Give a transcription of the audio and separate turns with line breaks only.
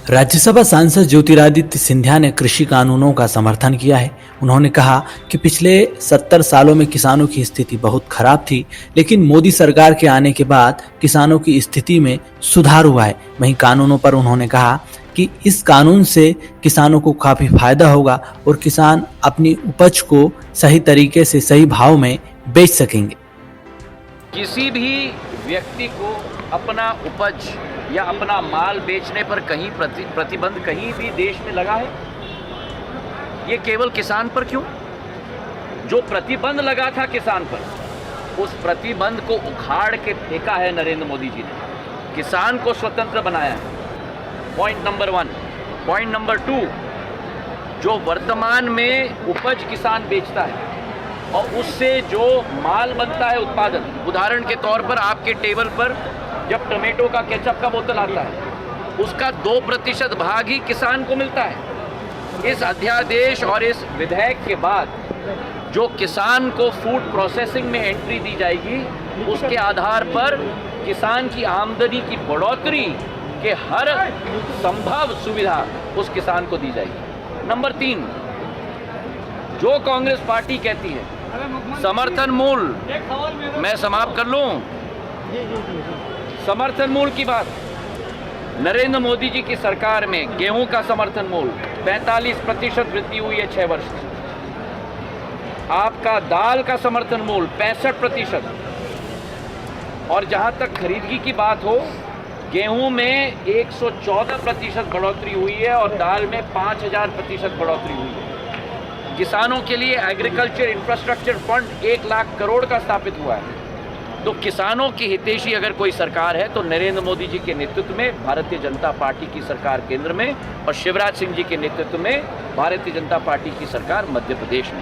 राज्यसभा सांसद ज्योतिरादित्य सिंधिया ने कृषि कानूनों का समर्थन किया है। उन्होंने कहा कि पिछले 70 सालों में किसानों की स्थिति बहुत खराब थी, लेकिन मोदी सरकार के आने के बाद किसानों की स्थिति में सुधार हुआ है। वहीं कानूनों पर उन्होंने कहा कि इस कानून से किसानों को काफी फायदा होगा और किसान अपनी उपज को सही तरीके से सही भाव में बेच सकेंगे।
किसी भी व्यक्ति को अपना उपज या अपना माल बेचने पर कहीं प्रतिबंध कहीं भी देश में लगा है? ये केवल किसान पर क्यों? जो प्रतिबंध लगा था किसान पर, उस प्रतिबंध को उखाड़ के फेंका है नरेंद्र मोदी जी ने। किसान को स्वतंत्र बनाया है। Point number 1। पॉइंट नंबर 2, जो वर्तमान में उपज किसान बेचता है और उससे जो माल बनता है, उत्पादन, उदाहरण के तौर पर आपके टेबल पर जब टमाटो का केचप का बोतल आता है, उसका 2% भाग ही किसान को मिलता है। इस अध्यादेश और इस विधेयक के बाद जो किसान को फूड प्रोसेसिंग में एंट्री दी जाएगी, उसके आधार पर किसान की आमदनी की बढ़ोतरी के हर संभव सुविधा उस किसान को दी जाएगी। नंबर 3, जो कांग्रेस पार्टी कहती है समर्थन मूल्य, मैं समाप्त कर लूं, समर्थन मूल्य की बात, नरेंद्र मोदी जी की सरकार में गेहूं का समर्थन मूल्य 45% वृद्धि हुई है 6 वर्ष में। आपका दाल का समर्थन मूल्य 65%। और जहां तक खरीदगी की बात हो, गेहूं में 114% बढ़ोतरी हुई है और दाल में 5000% बढ़ोतरी हुई है। किसानों के लिए agriculture infrastructure fund 1 lakh crore का स्थापित हुआ है। तो किसानों की हितैषी अगर कोई सरकार है तो नरेंद्र मोदी जी के नेतृत्व में भारतीय जनता पार्टी की सरकार केंद्र में और शिवराज सिंह जी के नेतृत्व में भारतीय जनता पार्टी की सरकार मध्य प्रदेश में।